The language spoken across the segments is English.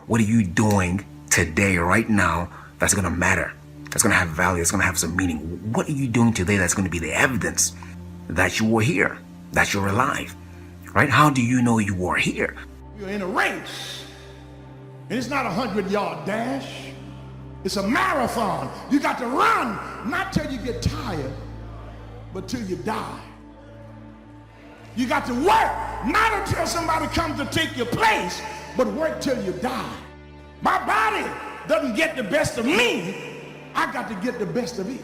What are you doing today, right now, that's going to matter? That's going to have value. It's going to have some meaning. What are you doing today that's going to be the evidence that you were here, that you're alive, right? How do you know you are here? You're in a race, and it's not a 100-yard dash. It's a marathon. You got to run, not till you get tired, but till you die. You got to work, not until somebody comes to take your place, but work till you die. My body doesn't get the best of me. I got to get the best of it.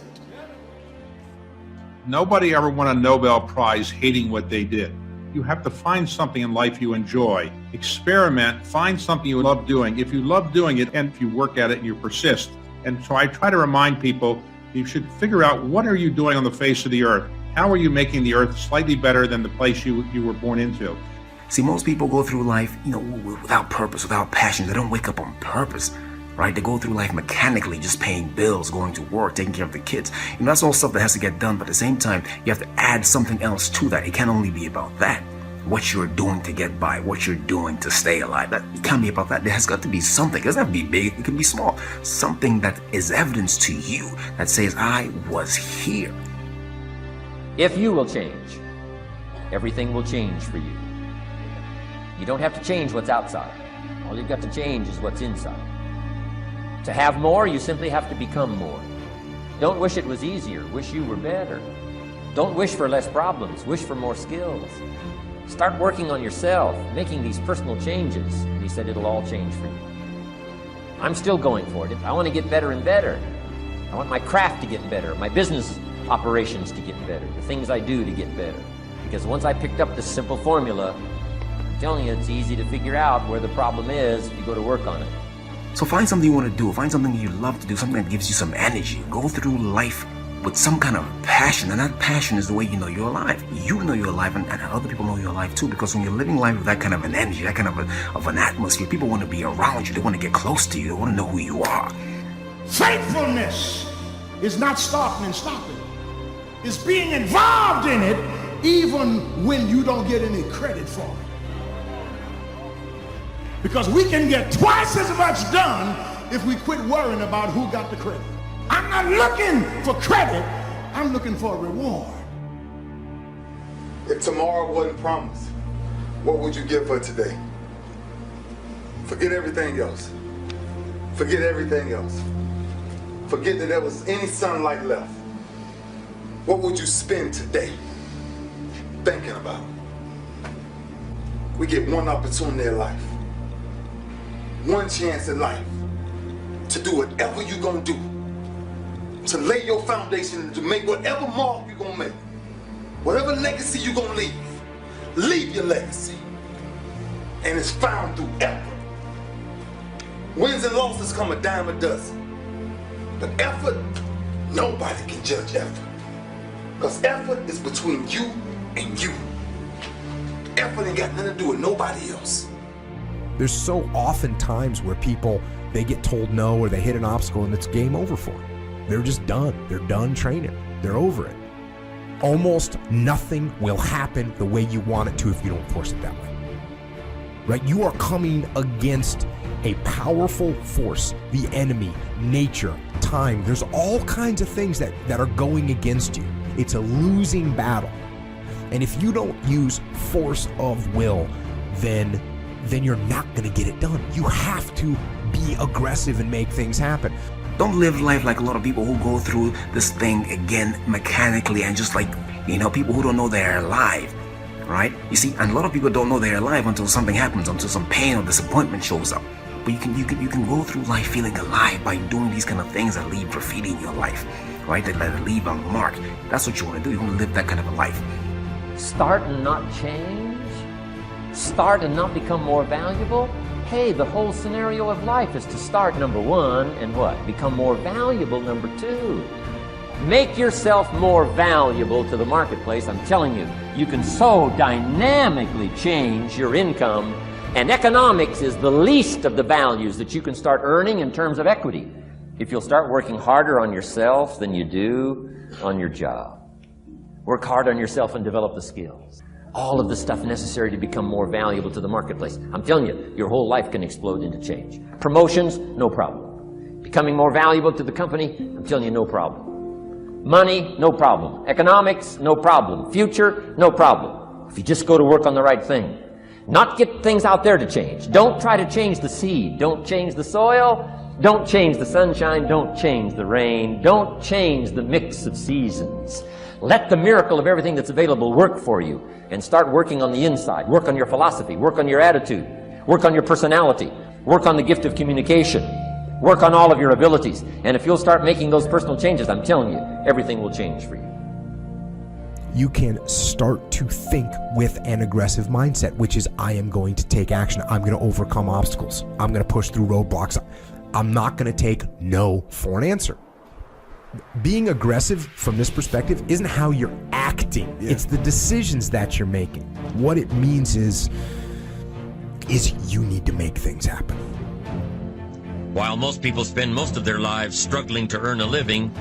Nobody ever won a Nobel Prize hating what they did. You have to find something in life you enjoy. Experiment, find something you love doing. If you love doing it, and if you work at it and you persist. And so I try to remind people, you should figure out, what are you doing on the face of the earth? How are you making the earth slightly better than the place you were born into? See, most people go through life, without purpose, without passion. They don't wake up on purpose, right? They go through life mechanically, just paying bills, going to work, taking care of the kids. That's all stuff that has to get done. But at the same time, you have to add something else to that. It can't only be about that. What you're doing to get by, what you're doing to stay alive. It can't be about that. There has got to be something. It doesn't have to be big. It can be small. Something that is evidence to you that says, I was here. If you will change, everything will change for you. You don't have to change what's outside. All you've got to change is what's inside. To have more, you simply have to become more. Don't wish it was easier. Wish you were better. Don't wish for less problems. Wish for more skills. Start working on yourself, making these personal changes. And he said it'll all change for you. I'm still going for it. I want to get better and better. I want my craft to get better, my business operations to get better, the things I do to get better. Because once I picked up this simple formula, I'm telling you, it's easy to figure out where the problem is if you go to work on it. So find something you want to do, find something you love to do, something that gives you some energy. Go through life with some kind of passion, and that passion is the way you know you're alive. You know you're alive, and other people know you're alive too, because when you're living life with that kind of an energy, that kind of an atmosphere, people want to be around you, they want to get close to you, they want to know who you are. Faithfulness is not starting and stopping. It's being involved in it even when you don't get any credit for it. Because we can get twice as much done if we quit worrying about who got the credit. I'm not looking for credit, I'm looking for a reward. If tomorrow wasn't promised, what would you give for today? Forget everything else. Forget everything else. Forget that there was any sunlight left. What would you spend today thinking about? We get one opportunity in life, one chance in life to do whatever you're gonna do, to lay your foundation, to make whatever mark you're gonna make, whatever legacy you're gonna leave your legacy. And it's found through effort. Wins and losses come a dime a dozen. But effort, nobody can judge effort. Because effort is between you and you. Effort ain't got nothing to do with nobody else. There's so often times where people, they get told no or they hit an obstacle and it's game over for them. They're just done. They're done training. They're over it. Almost nothing will happen the way you want it to if you don't force it that way. Right? You are coming against a powerful force, the enemy, nature, time. There's all kinds of things that are going against you. It's a losing battle. And if you don't use force of will, then you're not going to get it done. You have to be aggressive and make things happen. Don't live life like a lot of people who go through this thing again mechanically and just like, people who don't know they're alive, right? You see, and a lot of people don't know they're alive until something happens, until some pain or disappointment shows up. But you can go through life feeling alive by doing these kind of things that leave graffiti in your life, right? That leave a mark. That's what you want to do. You want to live that kind of a life. Start and not change? Start and not become more valuable? Hey, the whole scenario of life is to start, number one, and what? Become more valuable, number two. Make yourself more valuable to the marketplace. I'm telling you, you can so dynamically change your income, and economics is the least of the values that you can start earning in terms of equity if you'll start working harder on yourself than you do on your job. Work hard on yourself and develop the skills. all of the stuff necessary to become more valuable to the marketplace. I'm telling you, your whole life can explode into change. Promotions, no problem. Becoming more valuable to the company, I'm telling you, no problem. Money, no problem. Economics, no problem. Future, no problem. If you just go to work on the right thing. Not get things out there to change. Don't try to change the seed. Don't change the soil. Don't change the sunshine. Don't change the rain. Don't change the mix of seasons. Let the miracle of everything that's available work for you, and start working on the inside. Work on your philosophy. Work on your attitude. Work on your personality. Work on the gift of communication. Work on all of your abilities. And if you'll start making those personal changes, I'm telling you, everything will change for you. You can start to think with an aggressive mindset, which is, I am going to take action. I'm going to overcome obstacles. I'm going to push through roadblocks. I'm not going to take no for an answer. Being aggressive from this perspective isn't how you're acting. Yeah. It's the decisions that you're making. What it means is you need to make things happen. While most people spend most of their lives struggling to earn a living,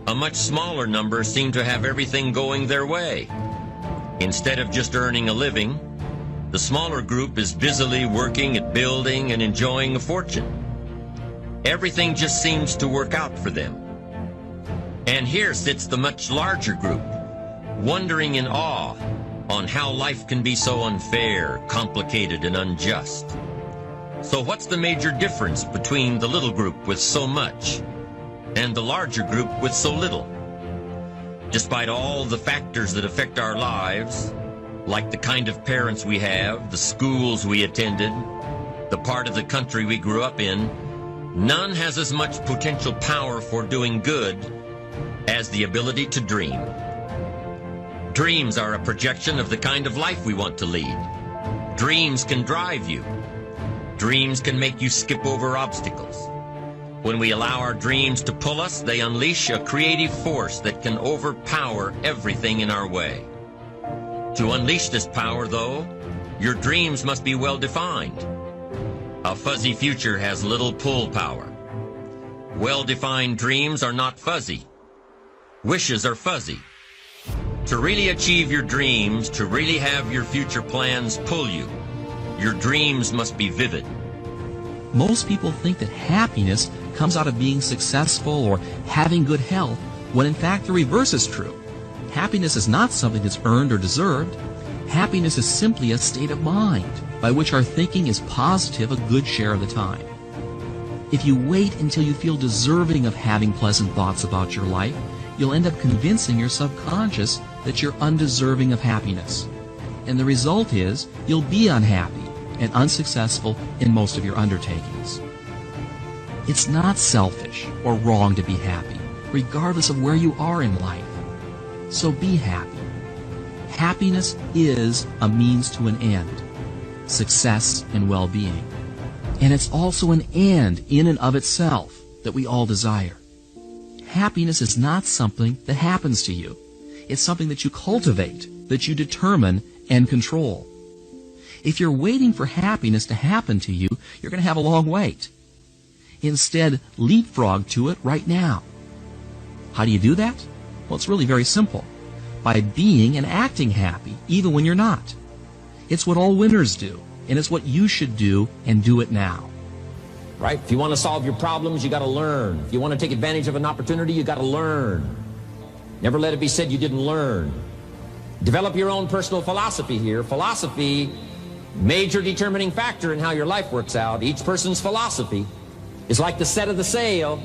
a much smaller number seem to have everything going their way. Instead of just earning a living, the smaller group is busily working at building and enjoying a fortune. Everything just seems to work out for them. And here sits the much larger group, wondering in awe on how life can be so unfair, complicated, and unjust. So what's the major difference between the little group with so much and the larger group with so little? Despite all the factors that affect our lives, like the kind of parents we have, the schools we attended, the part of the country we grew up in, none has as much potential power for doing good as the ability to dream. Dreams are a projection of the kind of life we want to lead. Dreams can drive you. Dreams can make you skip over obstacles. When we allow our dreams to pull us, they unleash a creative force that can overpower everything in our way. To unleash this power, though, your dreams must be well defined. A fuzzy future has little pull power. Well-defined dreams are not fuzzy. Wishes are fuzzy. To really achieve your dreams, to really have your future plans pull you, your dreams must be vivid. Most people think that happiness comes out of being successful or having good health, when in fact the reverse is true. Happiness is not something that's earned or deserved. Happiness is simply a state of mind by which our thinking is positive a good share of the time. If you wait until you feel deserving of having pleasant thoughts about your life, you'll end up convincing your subconscious that you're undeserving of happiness. And the result is you'll be unhappy and unsuccessful in most of your undertakings. It's not selfish or wrong to be happy, regardless of where you are in life. So be happy. Happiness is a means to an end, success and well-being. And it's also an end in and of itself that we all desire. Happiness is not something that happens to you. It's something that you cultivate, that you determine and control. If you're waiting for happiness to happen to you, you're going to have a long wait. Instead, leapfrog to it right now. How do you do that? Well, it's really very simple. By being and acting happy, even when you're not. It's what all winners do, and it's what you should do, and do it now. Right? If you want to solve your problems, you got to learn. If you want to take advantage of an opportunity, you got to learn. Never let it be said you didn't learn. Develop your own personal philosophy here. Philosophy, major determining factor in how your life works out. Each person's philosophy is like the set of the sail.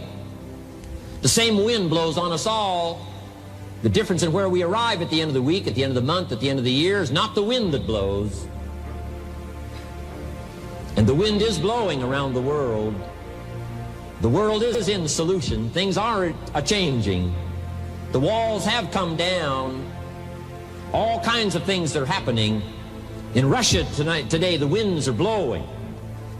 The same wind blows on us all. The difference in where we arrive at the end of the week, at the end of the month, at the end of the year is not the wind that blows. And the wind is blowing around the world. The world is in solution. Things are a-changing. The walls have come down. All kinds of things are happening. In Russia today, the winds are blowing.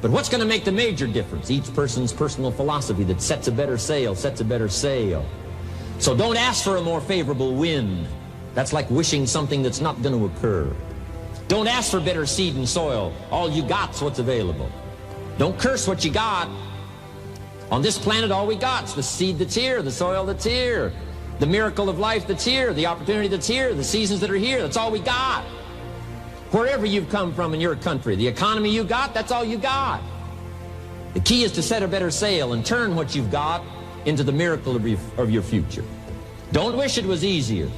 But what's going to make the major difference? Each person's personal philosophy that sets a better sail, sets a better sail. So don't ask for a more favorable wind. That's like wishing something that's not going to occur. Don't ask for better seed and soil. All you got's what's available. Don't curse what you got. On this planet, all we got's the seed that's here, the soil that's here, the miracle of life that's here, the opportunity that's here, the seasons that are here. That's all we got. Wherever you've come from in your country, the economy you got, that's all you got. The key is to set a better sail and turn what you've got into the miracle of your future. Don't wish it was easier.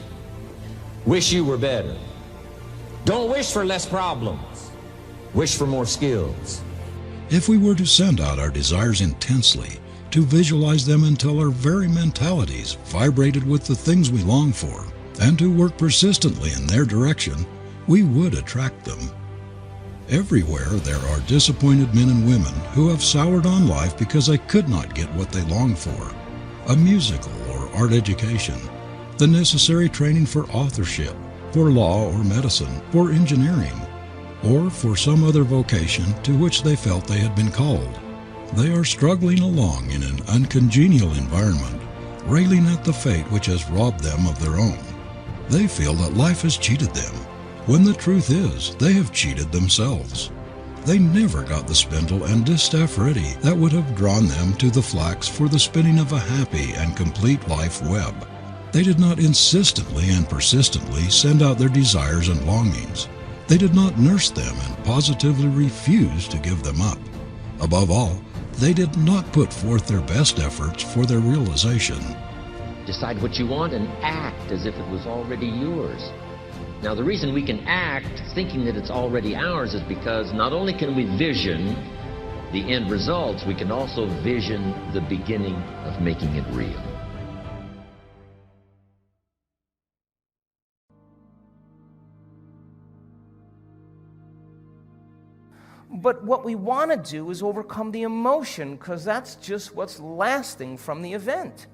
Wish you were better. Don't wish for less problems. Wish for more skills. If we were to send out our desires intensely, to visualize them until our very mentalities vibrated with the things we long for, and to work persistently in their direction, we would attract them. Everywhere there are disappointed men and women who have soured on life because they could not get what they longed for: a musical or art education, the necessary training for authorship, for law or medicine, for engineering, or for some other vocation to which they felt they had been called. They are struggling along in an uncongenial environment, railing at the fate which has robbed them of their own. They feel that life has cheated them, when the truth is they have cheated themselves. They never got the spindle and distaff ready that would have drawn them to the flax for the spinning of a happy and complete life web. They did not insistently and persistently send out their desires and longings. They did not nurse them and positively refuse to give them up. Above all, they did not put forth their best efforts for their realization. Decide what you want and act as if it was already yours. Now, the reason we can act thinking that it's already ours is because not only can we vision the end results, we can also vision the beginning of making it real. But what we want to do is overcome the emotion, because that's just what's lasting from the event.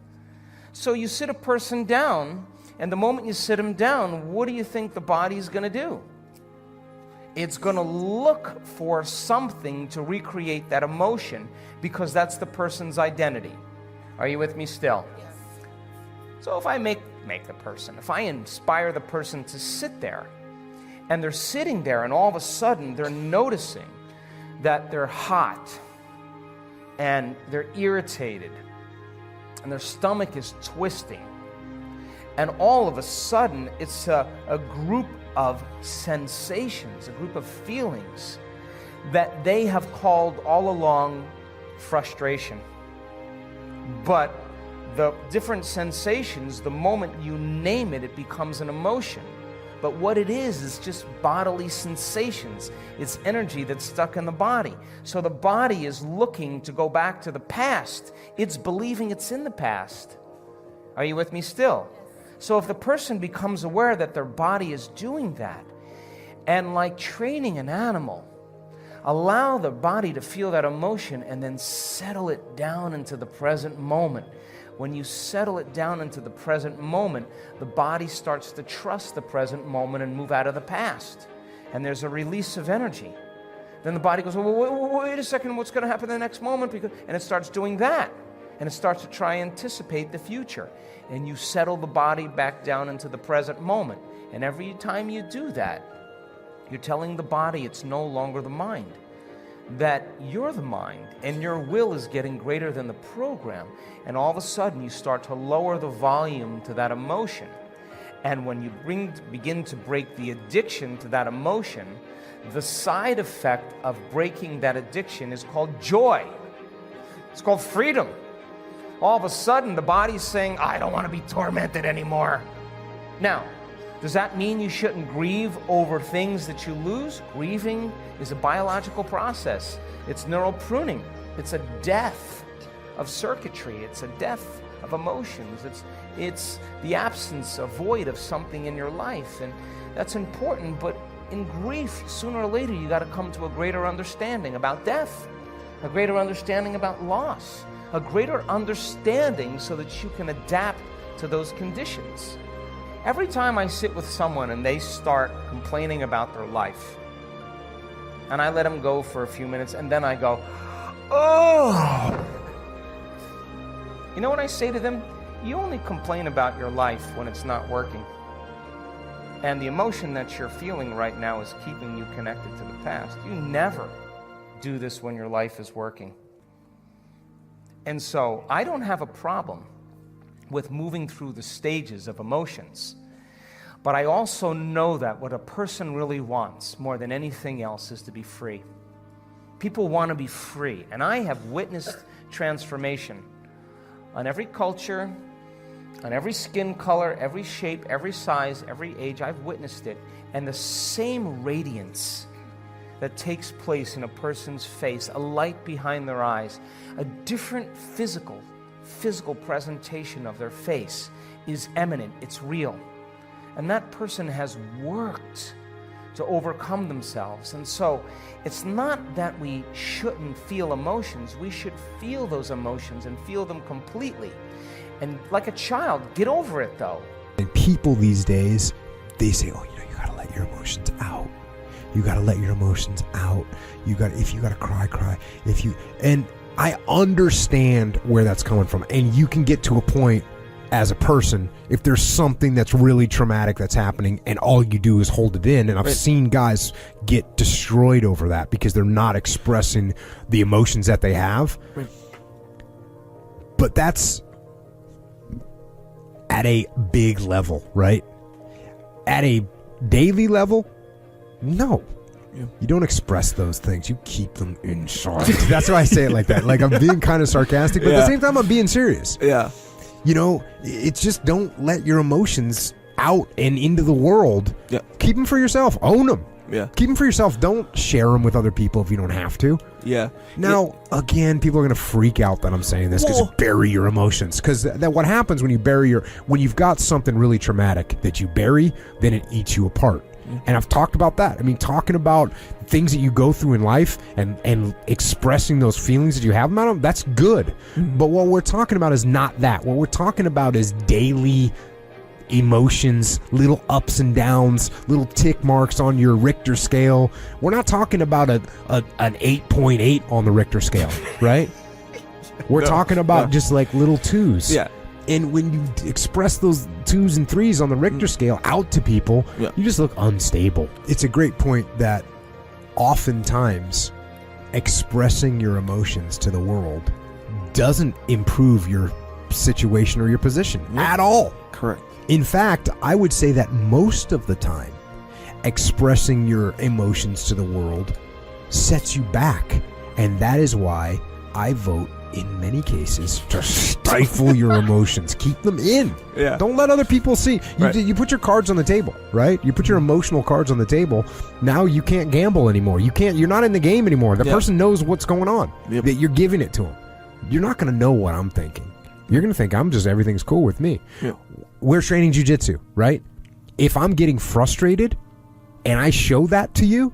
So you sit a person down, and the moment you sit him down, what do you think the body's going to do? It's going to look for something to recreate that emotion, because that's the person's identity. Are you with me still? Yes. So if I make the person, if I inspire the person to sit there, and they're sitting there, and all of a sudden they're noticing that they're hot, and they're irritated, and their stomach is twisting, and all of a sudden it's a group of sensations, a group of feelings that they have called all along frustration. But the different sensations, the moment you name it, it becomes an emotion. But what it is just bodily sensations. It's energy that's stuck in the body. So the body is looking to go back to the past. It's believing it's in the past. Are you with me still? So if the person becomes aware that their body is doing that, and like training an animal, allow the body to feel that emotion and then settle it down into the present moment. When you settle it down into the present moment, the body starts to trust the present moment and move out of the past. And there's a release of energy. Then the body goes, well, wait a second, what's going to happen in the next moment? And it starts doing that. And it starts to try and anticipate the future. And you settle the body back down into the present moment. And every time you do that, you're telling the body it's no longer the mind, that you're the mind and your will is getting greater than the program. And all of a sudden you start to lower the volume to that emotion. And when you begin to break the addiction to that emotion, the side effect of breaking that addiction is called joy. It's called freedom. All of a sudden the body's saying, I don't want to be tormented anymore. Now, does that mean you shouldn't grieve over things that you lose? Grieving is a biological process. It's neural pruning. It's a death of circuitry. It's a death of emotions. It's the absence, a void of something in your life. And that's important, but in grief, sooner or later, you got to come to a greater understanding about death, a greater understanding about loss, a greater understanding so that you can adapt to those conditions. Every time I sit with someone and they start complaining about their life, and I let them go for a few minutes, and then I go, oh! You know what I say to them? You only complain about your life when it's not working. And the emotion that you're feeling right now is keeping you connected to the past. You never do this when your life is working. And so I don't have a problem with moving through the stages of emotions. But I also know that what a person really wants more than anything else is to be free. People want to be free. And I have witnessed transformation on every culture, on every skin color, every shape, every size, every age. I've witnessed it. And the same radiance that takes place in a person's face, a light behind their eyes, a different physical presentation of their face is eminent, it's real. And that person has worked to overcome themselves. And so it's not that we shouldn't feel emotions. We should feel those emotions and feel them completely. And like a child, get over it though. And people these days, they say, oh, you gotta let your emotions out. You gotta let your emotions out. If you gotta cry. And I understand where that's coming from. And you can get to a point as a person, if there's something that's really traumatic that's happening and all you do is hold it in, and I've seen guys get destroyed over that because they're not expressing the emotions that they have. Right. But that's at a big level, right? At a daily level, no. Yeah. You don't express those things. You keep them inside. That's why I say it like that. Like I'm being kind of sarcastic, but at the same time I'm being serious. Yeah. You know, it's just don't let your emotions out and into the world. Yeah. Keep them for yourself. Own them. Yeah. Keep them for yourself. Don't share them with other people if you don't have to. Yeah. Now, again, people are going to freak out that I'm saying this because you bury your emotions. Because that what happens when you when you've got something really traumatic that you bury, then it eats you apart. And I've talked about that. I mean, talking about things that you go through in life and expressing those feelings that you have about them, that's good. Mm-hmm. But what we're talking about is not that. What we're talking about is daily emotions, little ups and downs, little tick marks on your Richter scale. We're not talking about an 8.8 on the Richter scale, right? We're talking about just like little twos. Yeah. And when you express those 2s and 3s on the Richter scale out to people, you just look unstable. It's a great point that oftentimes expressing your emotions to the world doesn't improve your situation or your position at all. Correct. In fact, I would say that most of the time, expressing your emotions to the world sets you back. And that is why I vote in many cases to stifle your emotions. Keep them in. Yeah. Don't let other people see. You put your cards on the table, right? You put your emotional cards on the table. Now you can't gamble anymore. You're not in the game anymore. The person knows what's going on. Yep. That you're giving it to them. You're not going to know what I'm thinking. You're going to think everything's cool with me. Yep. We're training jiu-jitsu, right? If I'm getting frustrated and I show that to you,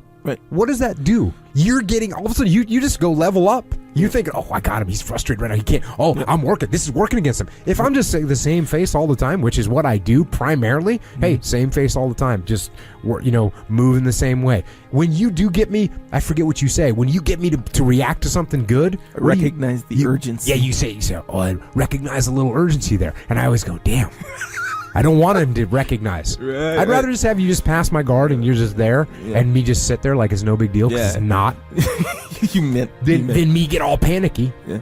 what does that do? You're getting, all of a sudden, you just go level up. You think, oh, I got him. He's frustrated right now. He can't. Oh, I'm working. This is working against him. If I'm just saying the same face all the time, which is what I do primarily, hey, same face all the time. Just, moving the same way. When you do get me, I forget what you say. When you get me to react to something good. Recognize the urgency. Yeah, you say, oh, I recognize a little urgency there. And I always go, damn. I don't want him to recognize. I'd rather just have you just pass my guard and you're just there and me just sit there like it's no big deal because it's not. Then me get all panicky. Yeah.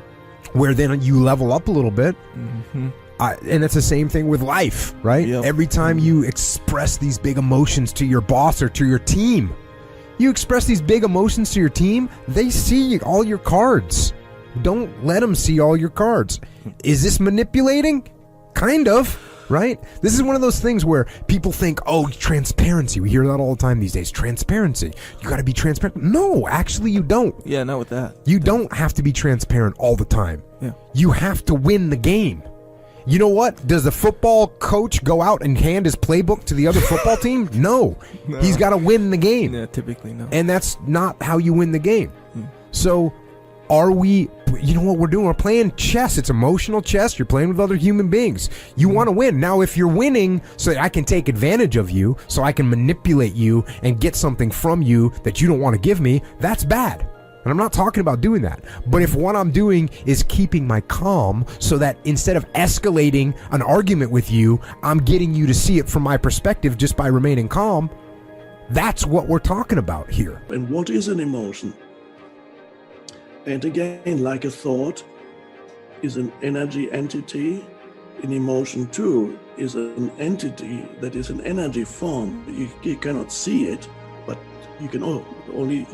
Where then you level up a little bit. Mm-hmm. And it's the same thing with life, right? Yep. Every time you express these big emotions to your boss or to your team, you express these big emotions to your team, they see all your cards. Don't let them see all your cards. Is this manipulating? Kind of. Right? This is one of those things where people think, oh, transparency. We hear that all the time these days. Transparency. You got to be transparent. No, actually you don't. Yeah, not with that. You don't have to be transparent all the time. Yeah. You have to win the game. You know what? Does the football coach go out and hand his playbook to the other football team? No. He's got to win the game. Yeah, typically no. And that's not how you win the game. So are we, what we're doing? We're playing chess. It's emotional chess. You're playing with other human beings. You want to win. Now, if you're winning so that I can take advantage of you, so I can manipulate you and get something from you that you don't want to give me, that's bad. And I'm not talking about doing that. But if what I'm doing is keeping my calm so that instead of escalating an argument with you, I'm getting you to see it from my perspective just by remaining calm, that's what we're talking about here. And what is an emotion? And again, like a thought, is an energy entity an emotion too is an entity that is an energy form. You cannot see it, but you can only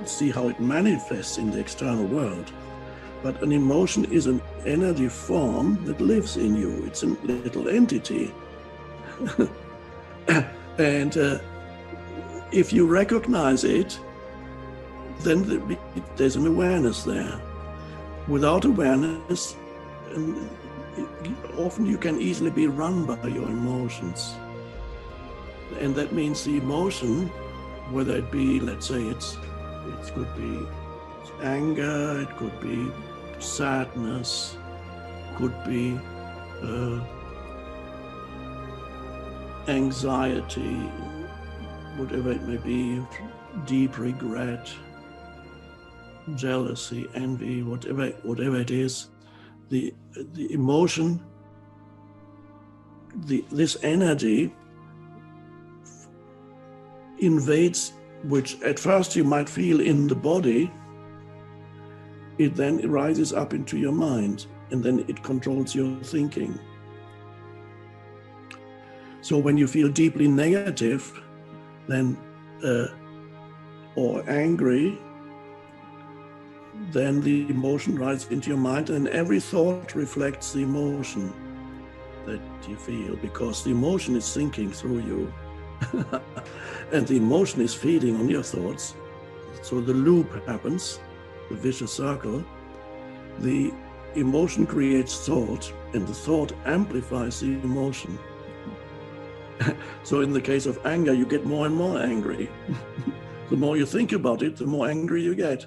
see how it manifests in the external world. But an emotion is an energy form that lives in you. It's a little entity. And if you recognize it, then there's an awareness there. Without awareness, often you can easily be run by your emotions. And that means the emotion, whether it be, let's say it could be anger, it could be sadness, could be anxiety, whatever it may be, deep regret, jealousy, envy, whatever it is, the emotion, this energy invades, which at first you might feel in the body, it then rises up into your mind, and then it controls your thinking. So when you feel deeply negative, then or angry, then the emotion rises into your mind, and every thought reflects the emotion that you feel, because the emotion is thinking through you. And the emotion is feeding on your thoughts. So the loop happens, the vicious circle. The emotion creates thought, and the thought amplifies the emotion. So in the case of anger, you get more and more angry. The more you think about it, the more angry you get.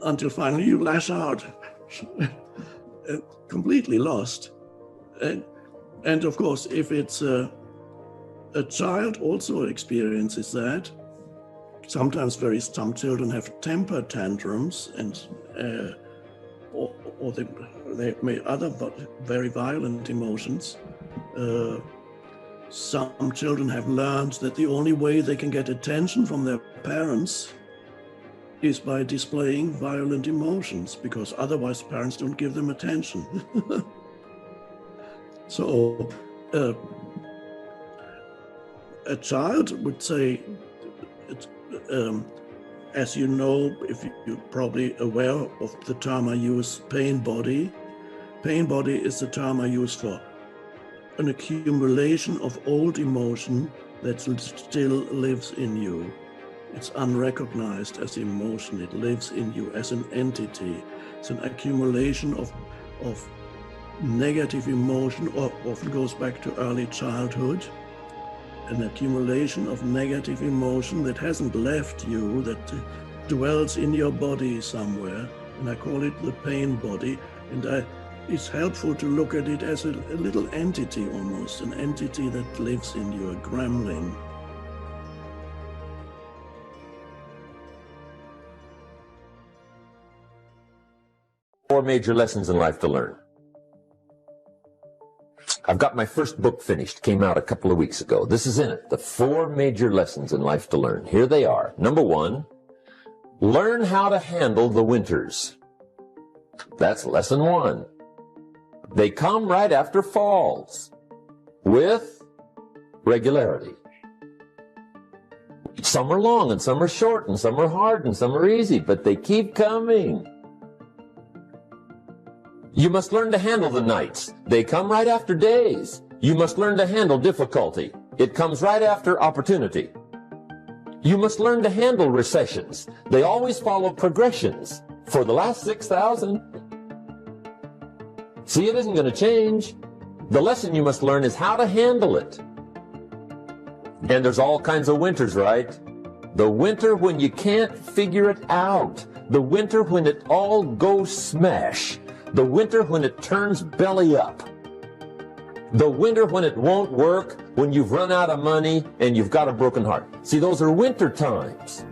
Until finally you lash out, completely lost. And of course, if it's a child also experiences that. Sometimes some children have temper tantrums, and or they may other very violent emotions. Some children have learned that the only way they can get attention from their parents is by displaying violent emotions, because otherwise parents don't give them attention. So a child would say, as you know, if you're probably aware of the term I use, pain body. Pain body is the term I use for an accumulation of old emotion that still lives in you. It's unrecognized as emotion. It lives in you as an entity. It's an accumulation of negative emotion, or often goes back to early childhood. An accumulation of negative emotion that hasn't left you, that dwells in your body somewhere. And I call it the pain body. And it's helpful to look at it as a little entity almost, an entity that lives in you, a gremlin. Four major lessons in life to learn. I've got my first book finished, came out a couple of weeks ago. This is in it, the 4 major lessons in life to learn. Here they are. Number 1, learn how to handle the winters. That's lesson 1. They come right after falls, with regularity. Some are long and some are short and some are hard and some are easy, but they keep coming. You must learn to handle the nights. They come right after days. You must learn to handle difficulty. It comes right after opportunity. You must learn to handle recessions. They always follow progressions. For the last 6,000. See, it isn't going to change. The lesson you must learn is how to handle it. And there's all kinds of winters, right? The winter when you can't figure it out. The winter when it all goes smash. The winter when it turns belly up. The winter when it won't work, when you've run out of money and you've got a broken heart. See, those are winter times.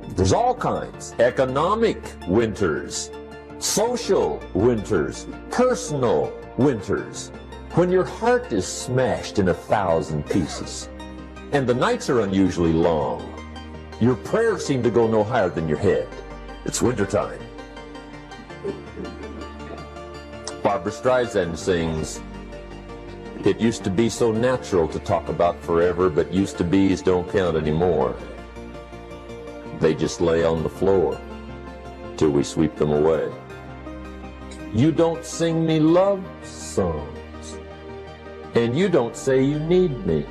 There's all kinds. Economic winters, social winters, personal winters. When your heart is smashed in 1,000 pieces and the nights are unusually long, your prayers seem to go no higher than your head. It's wintertime. Barbra Streisand sings, "It used to be so natural to talk about forever, but used to be's don't count anymore. They just lay on the floor till we sweep them away. You don't sing me love songs, and you don't say you need me,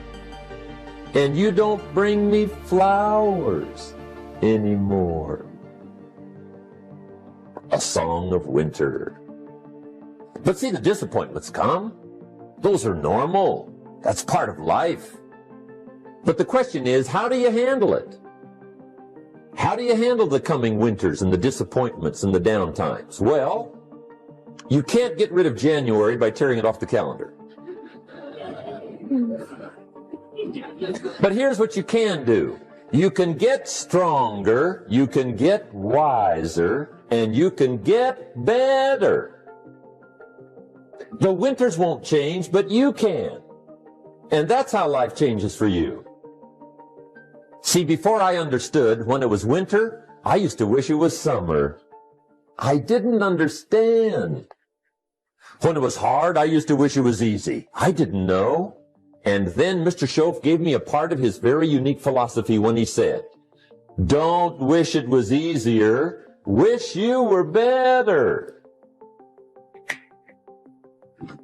and you don't bring me flowers anymore." A song of winter. But see, the disappointments come. Those are normal. That's part of life. But the question is, how do you handle it? How do you handle the coming winters and the disappointments and the downtimes? Well, you can't get rid of January by tearing it off the calendar. But here's what you can do. You can get stronger, you can get wiser, and you can get better. The winters won't change, but you can. And that's how life changes for you. See, before I understood, when it was winter, I used to wish it was summer. I didn't understand. When it was hard, I used to wish it was easy. I didn't know. And then Mr. Schoaf gave me a part of his very unique philosophy when he said, "Don't wish it was easier, wish you were better."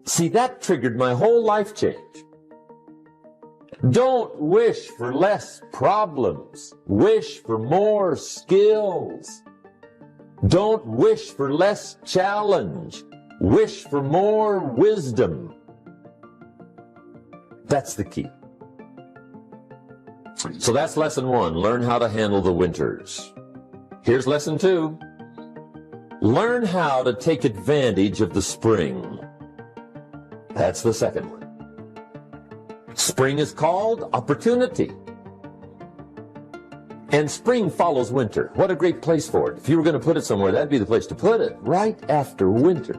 See, that triggered my whole life change. Don't wish for less problems. Wish for more skills. Don't wish for less challenge. Wish for more wisdom. That's the key. So that's lesson 1. Learn how to handle the winters. Here's lesson 2. Learn how to take advantage of the spring. That's the second one. Spring is called opportunity. And spring follows winter. What a great place for it. If you were going to put it somewhere, that'd be the place to put it, right after winter.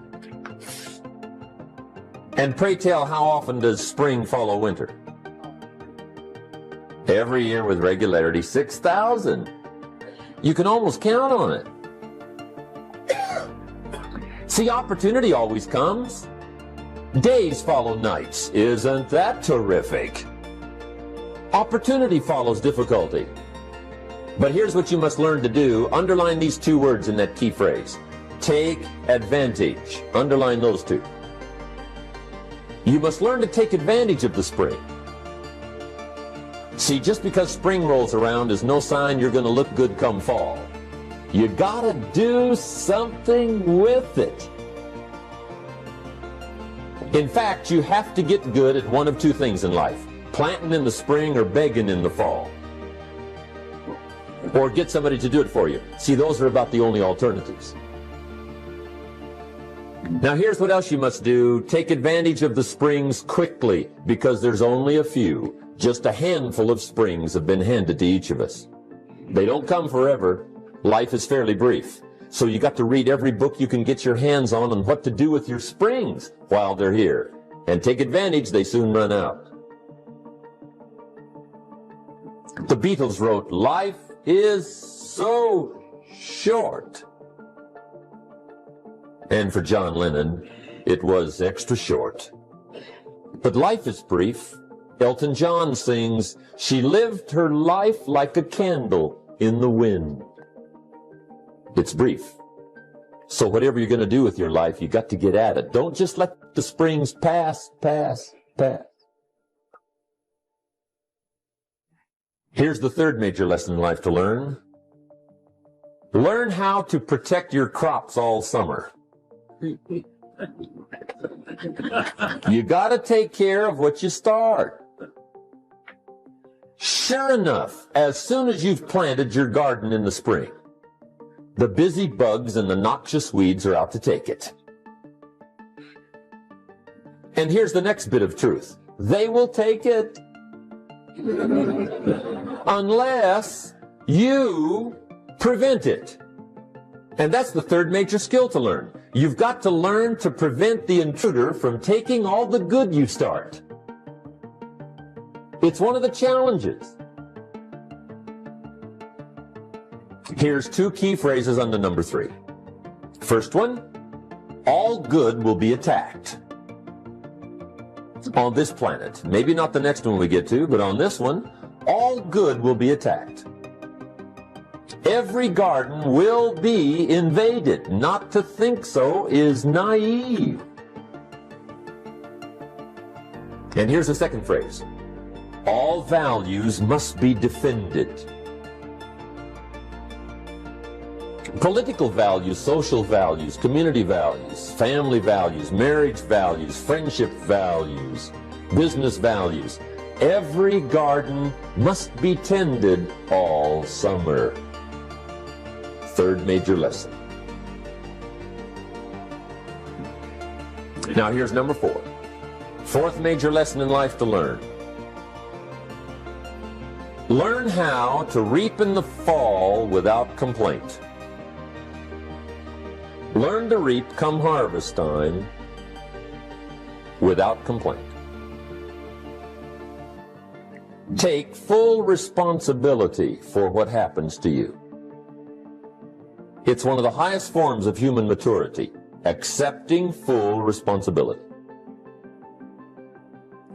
And pray tell, how often does spring follow winter? Every year with regularity, 6,000. You can almost count on it. See, opportunity always comes. Days follow nights. Isn't that terrific? Opportunity follows difficulty. But here's what you must learn to do. Underline these 2 words in that key phrase. Take advantage. Underline those 2. You must learn to take advantage of the spring. See, just because spring rolls around is no sign you're going to look good come fall. You gotta do something with it. In fact, you have to get good at one of 2 things in life. Planting in the spring or begging in the fall. Or get somebody to do it for you. See, those are about the only alternatives. Now here's what else you must do. Take advantage of the springs quickly, because there's only a few. Just a handful of springs have been handed to each of us. They don't come forever. Life is fairly brief. So you got to read every book you can get your hands on what to do with your springs while they're here. And take advantage, they soon run out. The Beatles wrote, "Life is so short." And for John Lennon, it was extra short. But life is brief. Elton John sings, "She lived her life like a candle in the wind." It's brief. So whatever you're going to do with your life, you got to get at it. Don't just let the springs pass. Here's the third major lesson in life to learn. Learn how to protect your crops all summer. You got to take care of what you start. Sure enough, as soon as you've planted your garden in the spring, the busy bugs and the noxious weeds are out to take it. And here's the next bit of truth. They will take it. Unless you prevent it. And that's the third major skill to learn. You've got to learn to prevent the intruder from taking all the good you start. It's one of the challenges. Here's 2 key phrases on the number 3. First one, all good will be attacked. On this planet, maybe not the next one we get to, but on this one, all good will be attacked. Every garden will be invaded. Not to think so is naive. And here's the second phrase. All values must be defended. Political values, social values, community values, family values, marriage values, friendship values, business values. Every garden must be tended all summer. Third major lesson. Now here's number 4. Fourth major lesson in life to learn. Learn how to reap in the fall without complaint. Learn to reap come harvest time without complaint. Take full responsibility for what happens to you. It's one of the highest forms of human maturity, accepting full responsibility.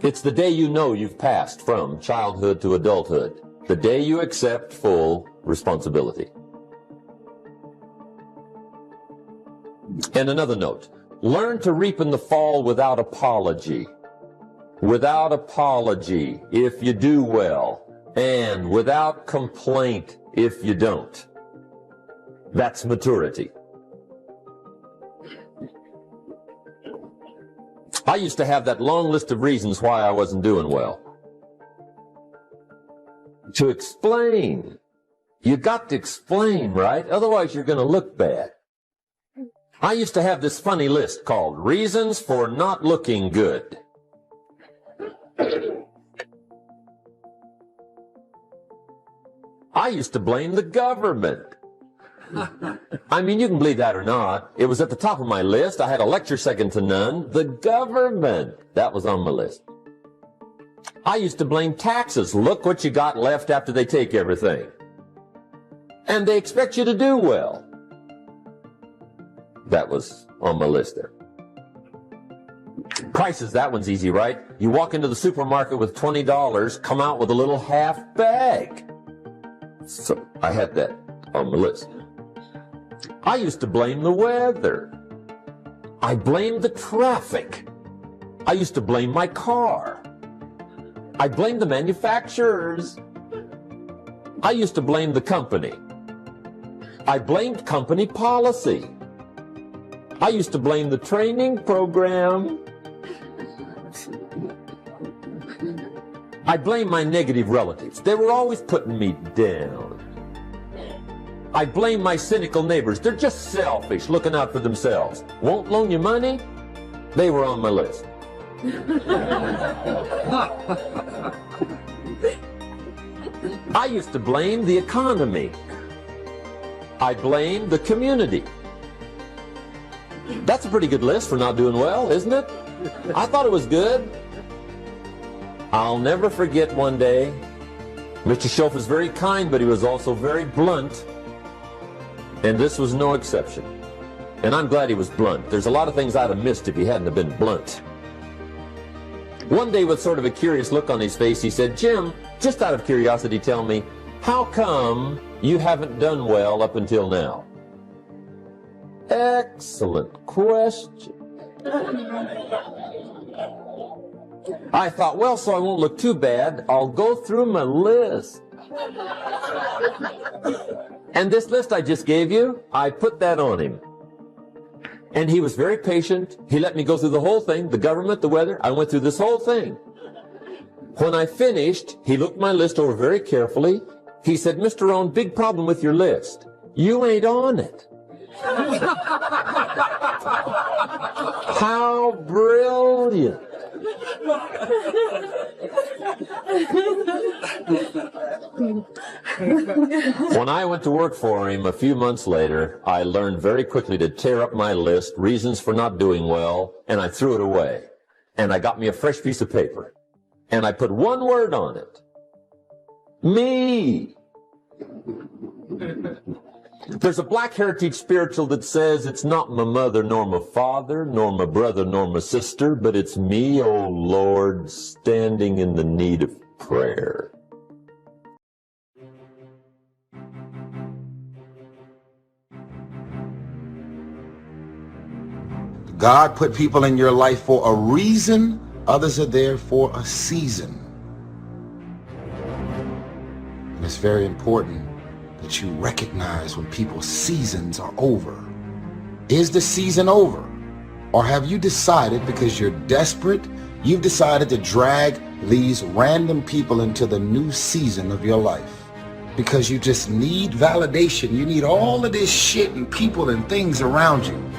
It's the day you know you've passed from childhood to adulthood, the day you accept full responsibility. And another note, learn to reap in the fall without apology. Without apology if you do well, and without complaint if you don't. That's maturity. I used to have that long list of reasons why I wasn't doing well. To explain. You got to explain, right? Otherwise you're going to look bad. I used to have this funny list called Reasons for Not Looking Good. I used to blame the government. I mean, you can believe that or not. It was at the top of my list. I had a lecture second to none. The government. That was on my list. I used to blame taxes. Look what you got left after they take everything. And they expect you to do well. That was on my list there. Prices, that one's easy, right? You walk into the supermarket with $20, come out with a little half bag. So I had that on my list. I used to blame the weather. I blamed the traffic. I used to blame my car. I blamed the manufacturers. I used to blame the company. I blamed company policy. I used to blame the training program. I blame my negative relatives. They were always putting me down. I blame my cynical neighbors. They're just selfish, looking out for themselves. Won't loan you money? They were on my list. I used to blame the economy. I blamed the community. That's a pretty good list for not doing well, isn't it? I thought it was good. I'll never forget one day, Mr. Schoaf was very kind, but he was also very blunt. And this was no exception. And I'm glad he was blunt. There's a lot of things I'd have missed if he hadn't have been blunt. One day, with sort of a curious look on his face, he said, "Jim, just out of curiosity, tell me, how come you haven't done well up until now?" Excellent question. I thought, well, so I won't look too bad, I'll go through my list. And this list I just gave you, I put that on him. And he was very patient. He let me go through the whole thing, the government, the weather. I went through this whole thing. When I finished, he looked my list over very carefully. He said, "Mr. Rohn, big problem with your list. You ain't on it." How brilliant. When I went to work for him a few months later, I learned very quickly to tear up my list, reasons for not doing well, and I threw it away. And I got me a fresh piece of paper. And I put one word on it. Me. There's a Black Heritage spiritual that says it's not my mother nor my father nor my brother nor my sister, but it's me, oh Lord, standing in the need of prayer. God put people in your life for a reason. Others are there for a season. And it's very important that you recognize when people's seasons are over. Is the season over? Or have you decided, because you're desperate, you've decided to drag these random people into the new season of your life? Because you just need validation. You need all of this shit and people and things around you.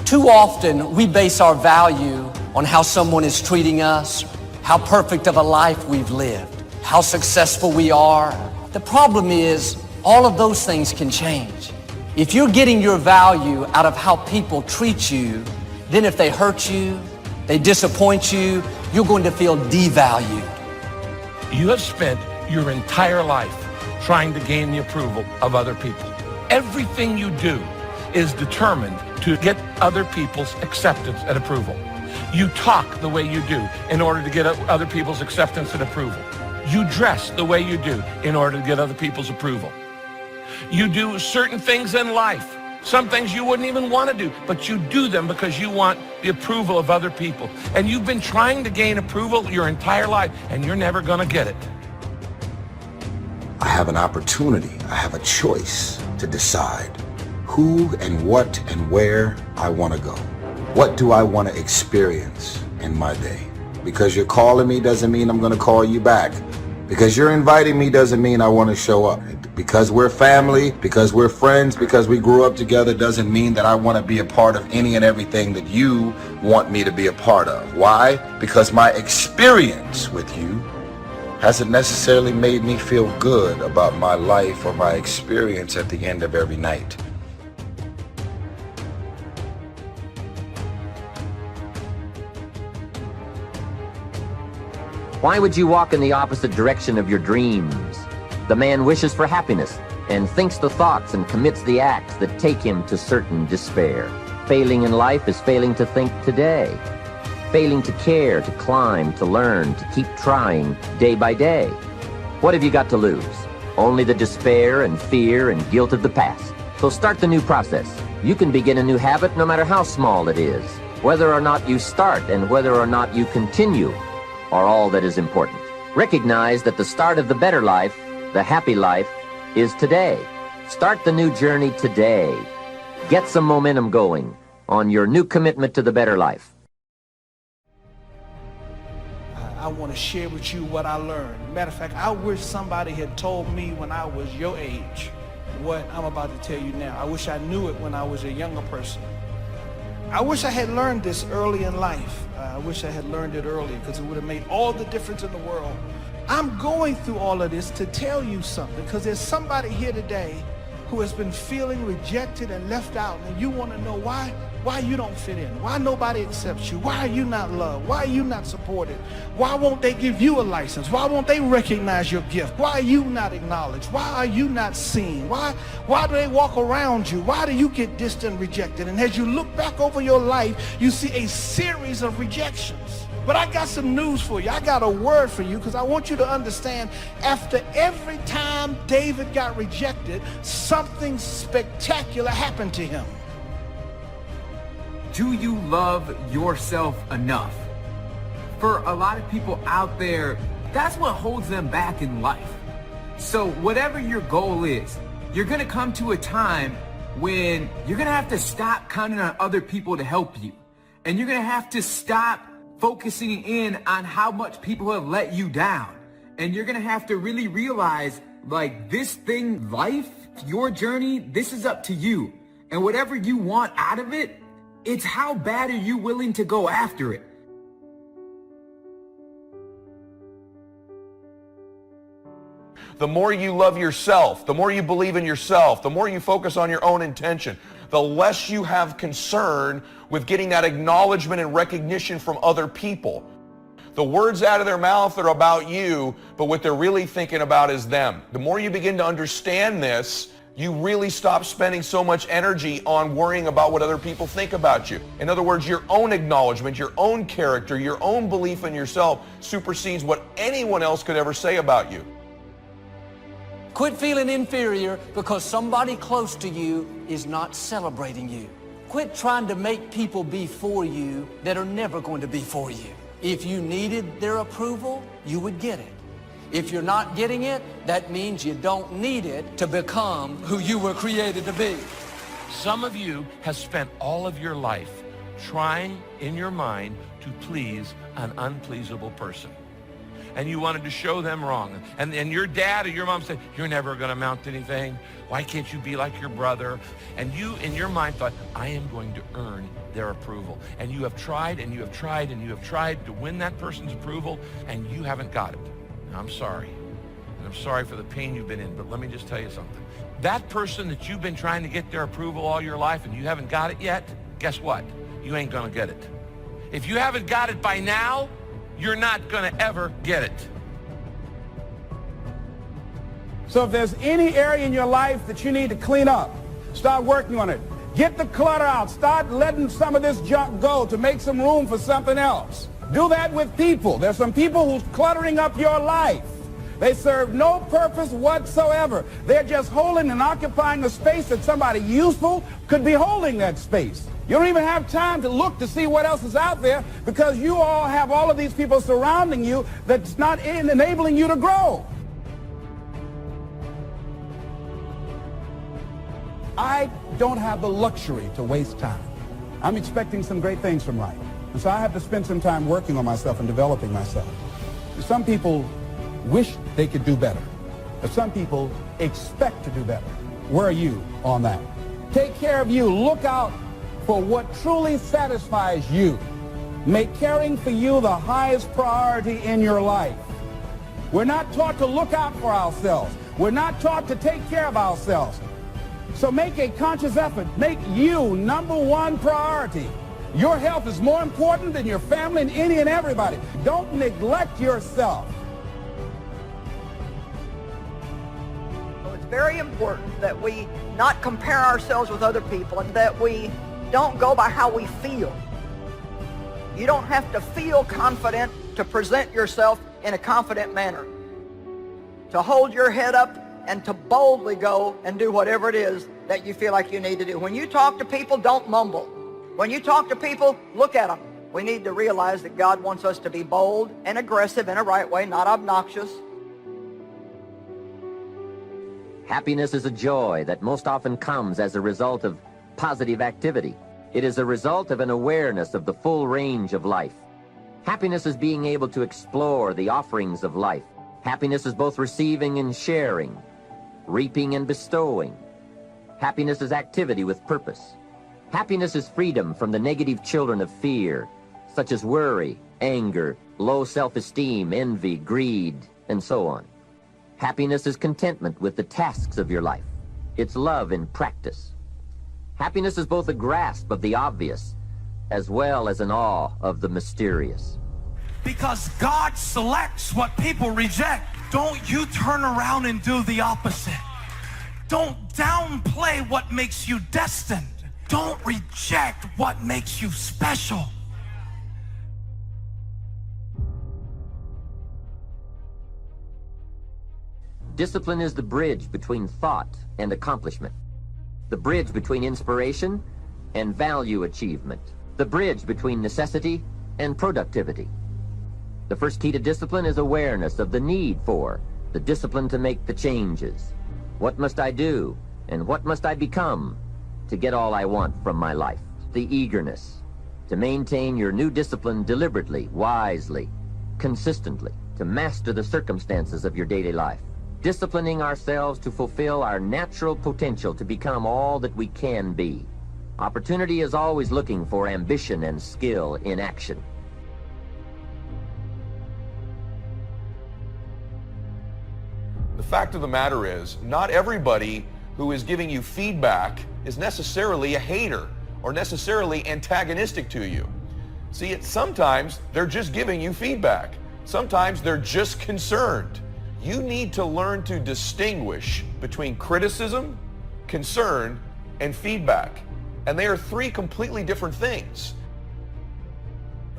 Too often, we base our value on how someone is treating us, how perfect of a life we've lived, how successful we are. The problem is, all of those things can change. If you're getting your value out of how people treat you, then if they hurt you, they disappoint you, you're going to feel devalued. You have spent your entire life trying to gain the approval of other people. Everything you do is determined to get other people's acceptance and approval. You talk the way you do in order to get other people's acceptance and approval. You dress the way you do in order to get other people's approval. You do certain things in life, some things you wouldn't even want to do, but you do them because you want the approval of other people. And you've been trying to gain approval your entire life, and you're never going to get it. I have an opportunity. I have a choice to decide who and what and where I want to go. What do I want to experience in my day? Because you're calling me doesn't mean I'm going to call you back. Because you're inviting me doesn't mean I want to show up. Because we're family, because we're friends, because we grew up together doesn't mean that I want to be a part of any and everything that you want me to be a part of. Why? Because my experience with you hasn't necessarily made me feel good about my life or my experience at the end of every night. Why would you walk in the opposite direction of your dreams? The man wishes for happiness and thinks the thoughts and commits the acts that take him to certain despair. Failing in life is failing to think today. Failing to care, to climb, to learn, to keep trying day by day. What have you got to lose? Only the despair and fear and guilt of the past. So start the new process. You can begin a new habit no matter how small it is. Whether or not you start and whether or not you continue are all that is important. Recognize that the start of the better life, the happy life, is today. Start the new journey today. Get some momentum going on your new commitment to the better life. I want to share with you what I learned. Matter of fact, I wish somebody had told me when I was your age what I'm about to tell you now. I wish I knew it when I was a younger person. I wish I had learned this early in life. I wish I had learned it early because it would have made all the difference in the world. I'm going through all of this to tell you something because there's somebody here today who has been feeling rejected and left out, and you want to know why you don't fit in, why nobody accepts you, why are you not loved, why are you not supported, why won't they give you a license, why won't they recognize your gift, why are you not acknowledged, why are you not seen, why do they walk around you, why do you get distant, rejected? And as you look back over your life, you see a series of rejections. But I got some news for you. I got a word for you because I want you to understand after every time David got rejected, something spectacular happened to him. Do you love yourself enough? For a lot of people out there, that's what holds them back in life. So whatever your goal is, you're going to come to a time when you're going to have to stop counting on other people to help you. And you're going to have to stop focusing in on how much people have let you down. And you're going to have to really realize, like, this thing, life, your journey, this is up to you. And whatever you want out of it, it's how bad are you willing to go after it. The more you love yourself, the more you believe in yourself, the more you focus on your own intention, the less you have concern with getting that acknowledgement and recognition from other people. The words out of their mouth are about you, but what they're really thinking about is them. The more you begin to understand this, you really stop spending so much energy on worrying about what other people think about you. In other words, your own acknowledgement, your own character, your own belief in yourself supersedes what anyone else could ever say about you. Quit feeling inferior because somebody close to you is not celebrating you. Quit trying to make people be for you that are never going to be for you. If you needed their approval, you would get it. If you're not getting it, that means you don't need it to become who you were created to be. Some of you have spent all of your life trying in your mind to please an unpleasable person. And you wanted to show them wrong. And your dad or your mom said, you're never going to amount to anything. Why can't you be like your brother? And you, in your mind, thought, I am going to earn their approval. And you have tried and you have tried and you have tried to win that person's approval, and you haven't got it. Now, I'm sorry. And I'm sorry for the pain you've been in, but let me just tell you something. That person that you've been trying to get their approval all your life and you haven't got it yet, guess what? You ain't going to get it. If you haven't got it by now, you're not going to ever get it. So if there's any area in your life that you need to clean up, start working on it. Get the clutter out. Start letting some of this junk go to make some room for something else. Do that with people. There's some people who's cluttering up your life. They serve no purpose whatsoever. They're just holding and occupying the space that somebody useful could be holding that space. You don't even have time to look to see what else is out there because you all have all of these people surrounding you that's not enabling you to grow. I don't have the luxury to waste time. I'm expecting some great things from life. And so I have to spend some time working on myself and developing myself. Some people wish they could do better. But some people expect to do better. Where are you on that? Take care of you. Look out for what truly satisfies you. Make caring for you the highest priority in your life. We're not taught to look out for ourselves. We're not taught to take care of ourselves. So make a conscious effort. Make you number one priority. Your health is more important than your family and any and everybody. Don't neglect yourself. It's very important that we not compare ourselves with other people and that we don't go by how we feel. You don't have to feel confident to present yourself in a confident manner. To hold your head up and to boldly go and do whatever it is that you feel like you need to do. When you talk to people, don't mumble. When you talk to people, look at them. We need to realize that God wants us to be bold and aggressive in a right way, not obnoxious. Happiness is a joy that most often comes as a result of positive activity. It is a result of an awareness of the full range of life. Happiness is being able to explore the offerings of life. Happiness is both receiving and sharing, reaping and bestowing. Happiness is activity with purpose. Happiness is freedom from the negative children of fear, such as worry, anger, low self-esteem, envy, greed, and so on. Happiness is contentment with the tasks of your life. It's love in practice. Happiness is both a grasp of the obvious as well as an awe of the mysterious. Because God selects what people reject. Don't you turn around and do the opposite. Don't downplay what makes you destined. Don't reject what makes you special. Discipline is the bridge between thought and accomplishment, the bridge between inspiration and value achievement, the bridge between necessity and productivity. The first key to discipline is awareness of the need for the discipline to make the changes. What must I do and what must I become to get all I want from my life? The eagerness to maintain your new discipline deliberately, wisely, consistently, to master the circumstances of your daily life. Disciplining ourselves to fulfill our natural potential to become all that we can be. Opportunity is always looking for ambition and skill in action. The fact of the matter is, not everybody who is giving you feedback is necessarily a hater or necessarily antagonistic to you. See, sometimes they're just giving you feedback. Sometimes they're just concerned. You need to learn to distinguish between criticism, concern, and feedback. And they are three completely different things.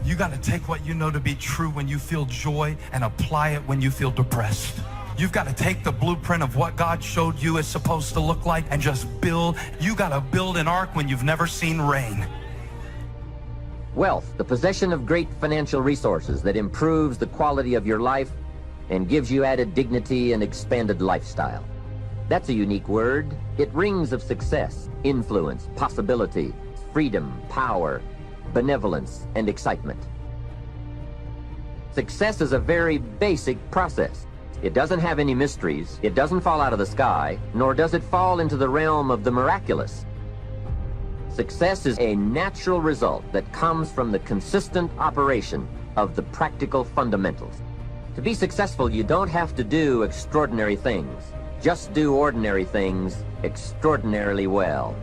You got to take what you know to be true when you feel joy and apply it when you feel depressed. You've got to take the blueprint of what God showed you is supposed to look like and just build. You got to build an ark when you've never seen rain. Wealth, the possession of great financial resources that improves the quality of your life and gives you added dignity and expanded lifestyle. That's a unique word. It rings of success, influence, possibility, freedom, power, benevolence, and excitement. Success is a very basic process. It doesn't have any mysteries, it doesn't fall out of the sky, nor does it fall into the realm of the miraculous. Success is a natural result that comes from the consistent operation of the practical fundamentals. To be successful, you don't have to do extraordinary things. Just do ordinary things extraordinarily well.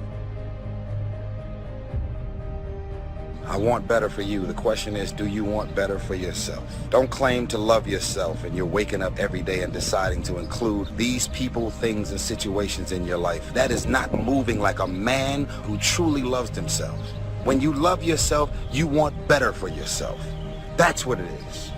I want better for you. The question is, do you want better for yourself? Don't claim to love yourself and you're waking up every day and deciding to include these people, things, and situations in your life. That is not moving like a man who truly loves himself. When you love yourself, you want better for yourself. That's what it is.